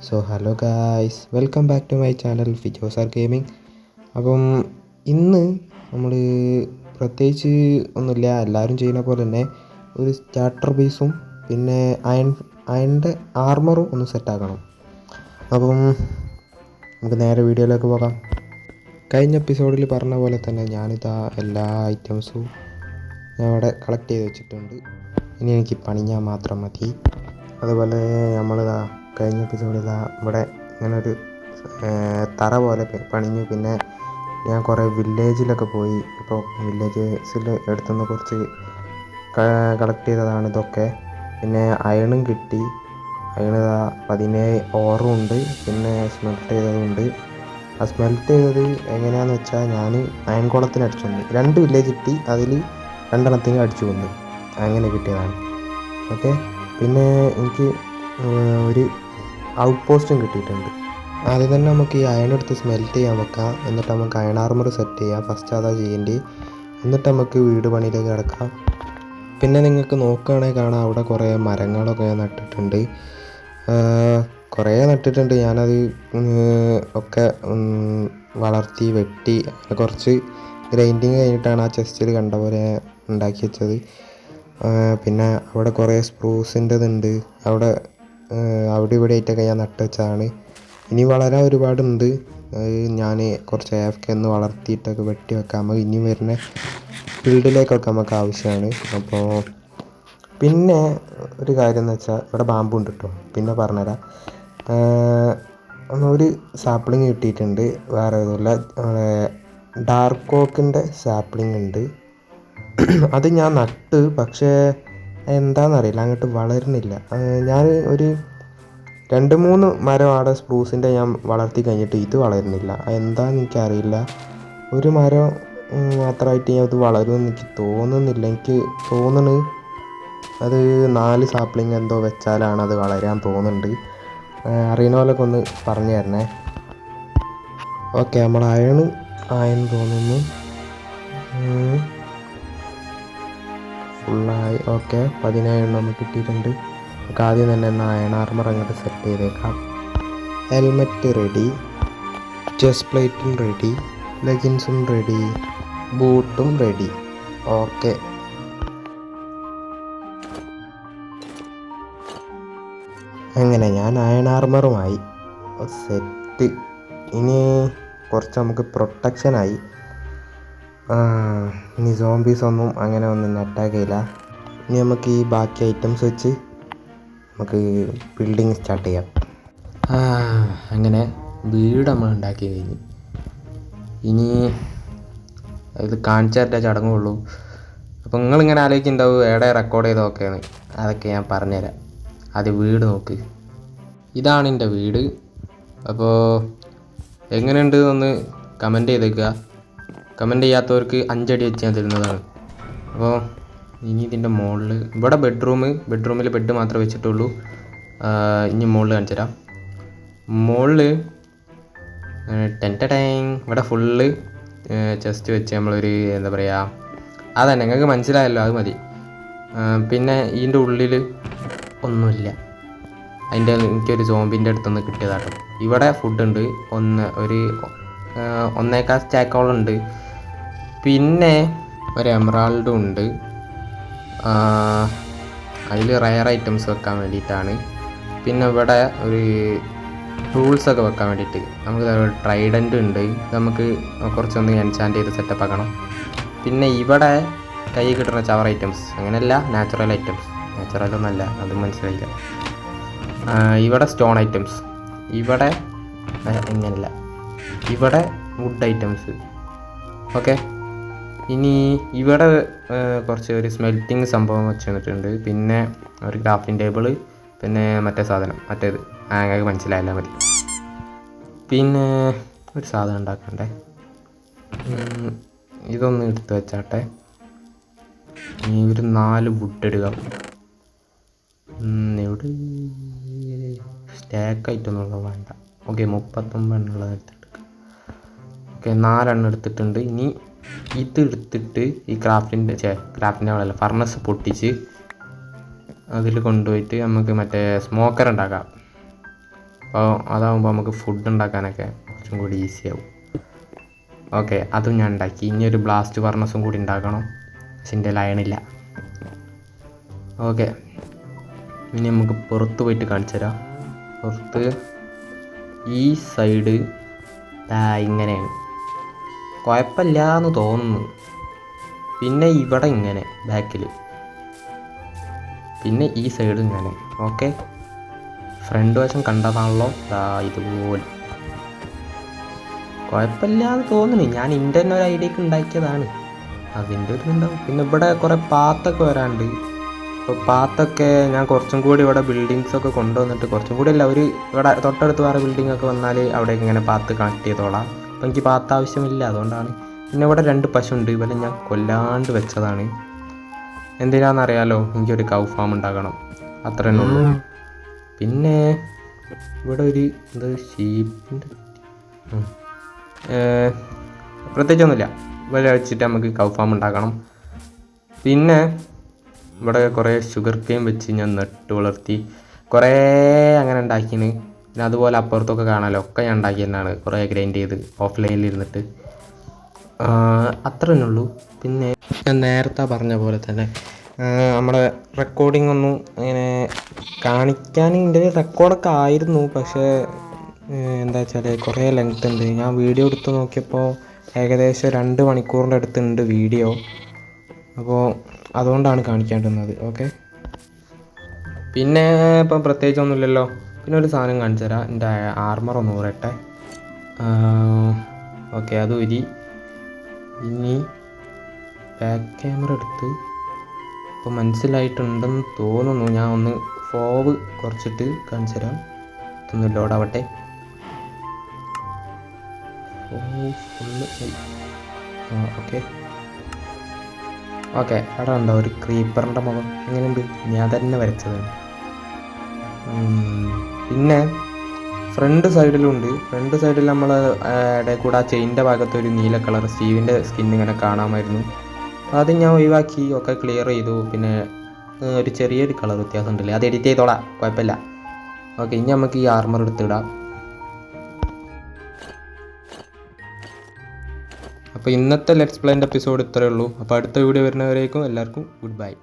So hello guys, welcome back to my channel ഫിജോസാർ gaming. അപ്പം ഇന്ന് നമ്മൾ പ്രത്യേകിച്ച് ഒന്നുമില്ല, എല്ലാവരും ചെയ്യുന്ന പോലെ തന്നെ ഒരു സ്റ്റാർട്ടർ ബേസും പിന്നെ അയണിൻ്റെ ആർമറും ഒന്ന് സെറ്റാക്കണം. അപ്പം നമുക്ക് നേരെ വീഡിയോയിലേക്ക് പോകാം. കഴിഞ്ഞ എപ്പിസോഡിൽ പറഞ്ഞ പോലെ തന്നെ ഞാനിതാ എല്ലാ ഐറ്റംസും ഞാൻ അവിടെ കളക്ട് ചെയ്ത് വെച്ചിട്ടുണ്ട്. ഇനി എനിക്ക് പണിഞ്ഞാൽ മാത്രം മതി. അതുപോലെ നമ്മളിതാ കഴിഞ്ഞ എപ്പിസോഡിൽ ഇവിടെ ഇങ്ങനൊരു തറ പോലെ പണിഞ്ഞു. പിന്നെ ഞാൻ കുറേ വില്ലേജിലൊക്കെ പോയി. ഇപ്പോൾ വില്ലേജസിൽ എടുത്തുനിന്ന് കുറച്ച് കളക്ട് ചെയ്തതാണ് ഇതൊക്കെ. പിന്നെ അയണും കിട്ടി. അയണ് 17 ഓറും ഉണ്ട്, പിന്നെ സ്മെൽറ്റ് ചെയ്തതുണ്ട്. ആ സ്മെൽറ്റ് ചെയ്തത് എങ്ങനെയാണെന്ന് വെച്ചാൽ ഞാൻ അയൺ കുളത്തിന് അടിച്ചു വന്നു. 2 വില്ലേജ് കിട്ടി, അതിൽ 2 എണ്ണത്തിന് അടിച്ചു വന്നു, അങ്ങനെ കിട്ടിയതാണ്. ഓക്കെ, പിന്നെ എനിക്ക് ഒരു ഔട്ട് പോസ്റ്റും കിട്ടിയിട്ടുണ്ട്. ആദ്യം തന്നെ നമുക്ക് ഈ അയൺ എടുത്ത് സ്മെൽറ്റ് ചെയ്യാൻ വെക്കാം. എന്നിട്ട് നമുക്ക് അയൺ ആർമർ സെറ്റ് ചെയ്യാം. ഫസ്റ്റ് അതാ ചെയ്യേണ്ടി. എന്നിട്ട് നമുക്ക് വീട് പണിയിലേക്ക് കിടക്കാം. പിന്നെ നിങ്ങൾക്ക് നോക്കുകയാണെങ്കിൽ കാണാം, അവിടെ കുറേ മരങ്ങളൊക്കെ നട്ടിട്ടുണ്ട്. ഞാനത് ഒക്കെ വളർത്തി വെട്ടി കുറച്ച് ഗ്രൈൻഡിങ് കഴിഞ്ഞിട്ടാണ് ആ ചെസ്റ്റിൽ കണ്ട പോലെ ഉണ്ടാക്കി വെച്ചത്. പിന്നെ അവിടെ കുറേ സ്പ്രൂസിൻ്റെതുണ്ട്. അവിടെ ഇവിടെ ആയിട്ടൊക്കെ ഞാൻ നട്ട് വെച്ചതാണ്. ഇനി വളരാൻ ഒരുപാടുണ്ട്. ഞാൻ കുറച്ച് AFK ഒന്ന് വളർത്തിയിട്ടൊക്കെ വെട്ടി വെക്കാം. നമുക്ക് ഇനി വരുന്ന ഫീൽഡിലേക്കൊക്കെ നമുക്ക് ആവശ്യമാണ്. അപ്പോൾ പിന്നെ ഒരു കാര്യം എന്ന് വെച്ചാൽ ഇവിടെ ബാമ്പു ഉണ്ട് കേട്ടോ, പിന്നെ പറഞ്ഞുതരാം. ഒരു സാപ്ലിങ് കിട്ടിയിട്ടുണ്ട്. വേറെ ഇതുമില്ല, ഡാർക്ക് ഓക്കിൻ്റെ സാപ്ലിങ് ഉണ്ട്. അത് ഞാൻ നട്ട്, പക്ഷേ എന്താണെന്നറിയില്ല, അങ്ങോട്ട് വളരുന്നില്ല. ഞാൻ ഒരു 2-3 മരം അവിടെ സ്പ്രൂസിൻ്റെ ഞാൻ വളർത്തി കഴിഞ്ഞിട്ട് ഇത് വളരുന്നില്ല. എന്താണെന്ന് എനിക്കറിയില്ല. ഒരു മരം മാത്രമായിട്ട് ഞാൻ ഇത് വളരുമെന്ന് എനിക്ക് തോന്നുന്നില്ല. എനിക്ക് തോന്നുന്നു അത് 4 സാപ്ലിങ് എന്തോ വെച്ചാലാണ് അത് വളരാൻ തോന്നുന്നുണ്ട്. അറിയുന്ന പോലൊക്കെ ഒന്ന് പറഞ്ഞു തരണേ. ഓക്കെ, നമ്മൾ ആയെന്ന് തോന്നുന്നു. ഫുള്ളായി. ഓക്കെ, 17 നമുക്ക് കിട്ടിയിട്ടുണ്ട്. നമുക്ക് ആദ്യം തന്നെ അയൺ ആർമർ അങ്ങോട്ട് സെറ്റ് ചെയ്തേക്കാം. ഹെൽമെറ്റ് റെഡി, ചെസ്റ്റ് പ്ലേറ്റും റെഡി, ലെഗിൻസും റെഡി, ബൂട്ടും റെഡി. ഓക്കെ, അങ്ങനെ ഞാൻ അയൺ ആർമറുമായി സെറ്റ്. ഇനി കുറച്ച് നമുക്ക് പ്രൊട്ടക്ഷനായി. ഇനി സോംബീസ് ഒന്നും അങ്ങനെ ഒന്നും അറ്റാക്ക് ചെയ്യില്ല. ഇനി നമുക്ക് ഈ ബാക്കി ഐറ്റംസ് വെച്ച് നമുക്ക് ബിൽഡിങ് സ്റ്റാർട്ട് ചെയ്യാം. അങ്ങനെ വീട് നമ്മൾ ഉണ്ടാക്കി കഴിഞ്ഞു. ഇനി ഇത് കാണിച്ചു തരേണ്ട ചടങ്ങുള്ളൂ. അപ്പോൾ നിങ്ങളിങ്ങനെ ആലോചിക്കുന്നുണ്ടാവും എവിടെ റെക്കോർഡ് ചെയ്തൊക്കെയാണ്. അതൊക്കെ ഞാൻ പറഞ്ഞുതരാം. ആദ്യം വീട് നോക്ക്. ഇതാണ് എൻ്റെ വീട്. അപ്പോൾ എങ്ങനെയുണ്ട് ഒന്ന് കമൻറ്റ് ചെയ്തേക്കുക. കമൻറ്റ് ചെയ്യാത്തവർക്ക് 5 അടി വെച്ച് ഞാൻ തരുന്നതാണ്. അപ്പോൾ ഇനി ഇതിൻ്റെ മുകളിൽ ഇവിടെ ബെഡ്റൂമിൽ ബെഡ് മാത്രമേ വെച്ചിട്ടുള്ളൂ. ഇനി മുകളിൽ കാണിച്ചു തരാം. മുകളിൽ ഇവിടെ ഫുള്ള് ചെസ്റ്റ് വെച്ച് നമ്മളൊരു എന്താ പറയുക, അതന്നെ നിങ്ങൾക്ക് മനസ്സിലായല്ലോ, അത് മതി. പിന്നെ ഇതിൻ്റെ ഉള്ളിൽ ഒന്നുമില്ല. എനിക്കൊരു സോംബിൻ്റെ അടുത്തുനിന്ന് കിട്ടിയതാട്ടോ. ഇവിടെ ഫുഡുണ്ട്, 1.25 സ്റ്റാക്കോളം ഉണ്ട്. പിന്നെ ഒരു എമറാൾഡും ഉണ്ട്. അതിൽ റയർ ഐറ്റംസ് വെക്കാൻ വേണ്ടിയിട്ടാണ്. പിന്നെ ഇവിടെ ഒരു ടൂൾസൊക്കെ വെക്കാൻ വേണ്ടിയിട്ട് നമുക്ക് ട്രൈഡൻ്റ് ഉണ്ട്. നമുക്ക് കുറച്ചൊന്ന് എൻചാൻറ്റ് ചെയ്ത് സെറ്റപ്പ് ആക്കണം. പിന്നെ ഇവിടെ കൈ കിട്ടുന്ന ചവർ ഐറ്റംസ്, അങ്ങനെയല്ല, നാച്ചുറൽ ഐറ്റംസ്. നാച്ചുറലൊന്നല്ല, അതും മനസ്സിലായില്ല. ഇവിടെ സ്റ്റോൺ ഐറ്റംസ്, ഇവിടെ ഇങ്ങനെയല്ല, ഇവിടെ വുഡ് ഐറ്റംസ്. ഓക്കെ, ഇനി ഇവിടെ കുറച്ച് ഒരു സ്മെൽറ്റിങ് സംഭവം വെച്ച് തന്നിട്ടുണ്ട്. പിന്നെ ഒരു ക്രാഫ്റ്റിംഗ് ടേബിള്, പിന്നെ മറ്റേത് ഞങ്ങൾക്ക് മനസ്സിലായില്ല മതി. പിന്നെ ഒരു സാധനം ഉണ്ടാക്കണ്ടേ, ഇതൊന്ന് എടുത്ത് വെച്ചാട്ടെ. ഇനി ഒരു 4 വുഡ് എടുക്കാം. എവിടെ സ്റ്റാക്ക് ആയിട്ടൊന്നുള്ളത് വേണ്ട. ഓക്കെ, 39 എണ്ണുള്ളത് എടുത്തെടുക്കാം. ഓക്കെ, 4 എണ്ണം എടുത്തിട്ടുണ്ട്. ഇനി ഇത് എടുത്തിട്ട് ഈ ക്രാഫ്റ്റിൻ്റെ ഫർണസ് പൊട്ടിച്ച് അതിൽ കൊണ്ടുപോയിട്ട് നമുക്ക് മറ്റേ സ്മോക്കർ ഉണ്ടാക്കാം. അപ്പോൾ അതാകുമ്പോൾ നമുക്ക് ഫുഡ് ഉണ്ടാക്കാനൊക്കെ കുറച്ചും കൂടി ഈസി ആവും. ഓക്കെ, അതും ഞാൻ ഉണ്ടാക്കി. ഇനി ഒരു ബ്ലാസ്റ്റ് ഫർണസും കൂടി ഉണ്ടാക്കണം. പക്ഷെ എൻ്റെ ലയണില്ല. ഓക്കെ, ഇനി നമുക്ക് പുറത്ത് പോയിട്ട് കാണിച്ചു തരാം. പുറത്ത് ഈ സൈഡ് ഇങ്ങനെയാണ്, കുഴപ്പമില്ല എന്ന് തോന്നുന്നു. പിന്നെ ഇവിടെ ഇങ്ങനെ ബാക്കിൽ, പിന്നെ ഈ സൈഡ് ഇങ്ങനെ. ഓക്കെ, ഫ്രണ്ട് വശം കണ്ടതാണല്ലോ, ഇതുപോലെ കുഴപ്പമില്ല എന്ന് തോന്നുന്നു. ഞാൻ എൻ്റെ തന്നെ ഒരു ഐഡിയക്ക് ഉണ്ടാക്കിയതാണ്, അതിൻ്റെ ഒരു ഇതുണ്ടാവും. പിന്നെ ഇവിടെ കുറേ പാത്തൊക്കെ വരാണ്ട്. അപ്പോൾ പാത്തൊക്കെ ഞാൻ കുറച്ചും കൂടി ഇവിടെ ബിൽഡിങ്സൊക്കെ കൊണ്ടുവന്നിട്ട്, കുറച്ചും കൂടി അല്ല, ഒരു ഇവിടെ തൊട്ടടുത്ത് വേറെ ബിൽഡിംഗ് ഒക്കെ വന്നാൽ അവിടെ ഇങ്ങനെ പാത്ത് കണക്ട് ചെയ്തോളാം. അപ്പോൾ എനിക്ക് പാത്ത് ആവശ്യമില്ല, അതുകൊണ്ടാണ്. പിന്നെ ഇവിടെ 2 പശുണ്ട്, ഇവരെ ഞാൻ കൊല്ലാണ്ട് വെച്ചതാണ്. എന്തിനാണെന്നറിയാലോ, എനിക്കൊരു കൗ ഫാം ഉണ്ടാക്കണം, അത്ര തന്നെ ഉള്ളൂ. പിന്നെ ഇവിടെ ഒരു ഷീപ്പിൻ്റെ പ്രത്യേകിച്ചൊന്നുമില്ല. ഇവിടെ വെച്ചിട്ട് നമുക്ക് കൗ ഫാം ഉണ്ടാക്കണം. പിന്നെ ഇവിടെ കുറേ ഷുഗർ കെയിൻ വെച്ച് ഞാൻ നട്ട് വളർത്തി കുറേ അങ്ങനെ ഉണ്ടാക്കിന്. പിന്നെ അതുപോലെ അപ്പുറത്തൊക്കെ കാണാമല്ലോ, ഒക്കെ ഞാൻ ഉണ്ടാക്കി തന്നെയാണ്, കുറേ ഗ്രൈൻഡ് ചെയ്ത് ഓഫ്ലൈനിൽ ഇരുന്നിട്ട്. അത്ര തന്നെ ഉള്ളൂ. പിന്നെ ഞാൻ നേരത്തെ പറഞ്ഞ പോലെ തന്നെ നമ്മുടെ റെക്കോർഡിംഗ് ഒന്നും അങ്ങനെ കാണിക്കാൻ എൻ്റെ റെക്കോർഡൊക്കെ ആയിരുന്നു. പക്ഷേ എന്താ വെച്ചാൽ കുറേ ലെങ്ത് ഉണ്ട്. ഞാൻ വീഡിയോ എടുത്ത് നോക്കിയപ്പോൾ ഏകദേശം 2 മണിക്കൂറിൻ്റെ അടുത്തുണ്ട് വീഡിയോ. അപ്പോൾ അതുകൊണ്ടാണ് കാണിക്കാണ്ടിരുന്നത്. ഓക്കെ, പിന്നെ ഇപ്പം പ്രത്യേകിച്ചൊന്നുമില്ലല്ലോ. പിന്നെ ഒരു സാധനം കാണിച്ചു തരാം, എൻ്റെ ആർമർ ഒന്ന് ഊരട്ടെ. ഓക്കെ, അത് ഊരി. ഇനി ബാക്ക് ക്യാമറ എടുത്ത് ഇപ്പോൾ മനസ്സിലായിട്ടുണ്ടെന്ന് തോന്നുന്നു. ഞാൻ ഒന്ന് ഫോവ് കുറച്ചിട്ട് കാണിച്ചു തരാം. ഇതൊന്ന് ലോഡാവട്ടെ. ഓക്കെ ഓക്കെ, അവിടെ ഉണ്ടോ ഒരു ക്രീപ്പറിൻ്റെ മുഖം? എങ്ങനെയുണ്ട്? ഞാൻ തന്നെ വരച്ചതാണ്. പിന്നെ ഫ്രണ്ട് സൈഡിലുണ്ട്. ഫ്രണ്ട് സൈഡിൽ നമ്മൾ ഇടയിൽ കൂടെ ആ ചെയിൻ്റെ ഭാഗത്ത് ഒരു നീല കളർ സ്റ്റീവിൻ്റെ സ്കിൻ ഇങ്ങനെ കാണാമായിരുന്നു. അപ്പോൾ അത് ഞാൻ ഒഴിവാക്കി, ഒക്കെ ക്ലിയർ ചെയ്തു. പിന്നെ ഒരു ചെറിയൊരു കളർ വ്യത്യാസം ഉണ്ടല്ലേ, അത് എഡിറ്റ് ചെയ്തോളാം, കുഴപ്പമില്ല. ഓക്കെ, ഇനി നമുക്ക് ഈ ആർമർ എടുത്തിടാം. അപ്പോൾ ഇന്നത്തെ ലെറ്റ്സ് പ്ലേൻ്റെ എപ്പിസോഡ് ഇത്രയേ ഉള്ളൂ. അപ്പോൾ അടുത്ത വീഡിയോ വരുന്നവരേക്കും എല്ലാവർക്കും ഗുഡ് ബൈ.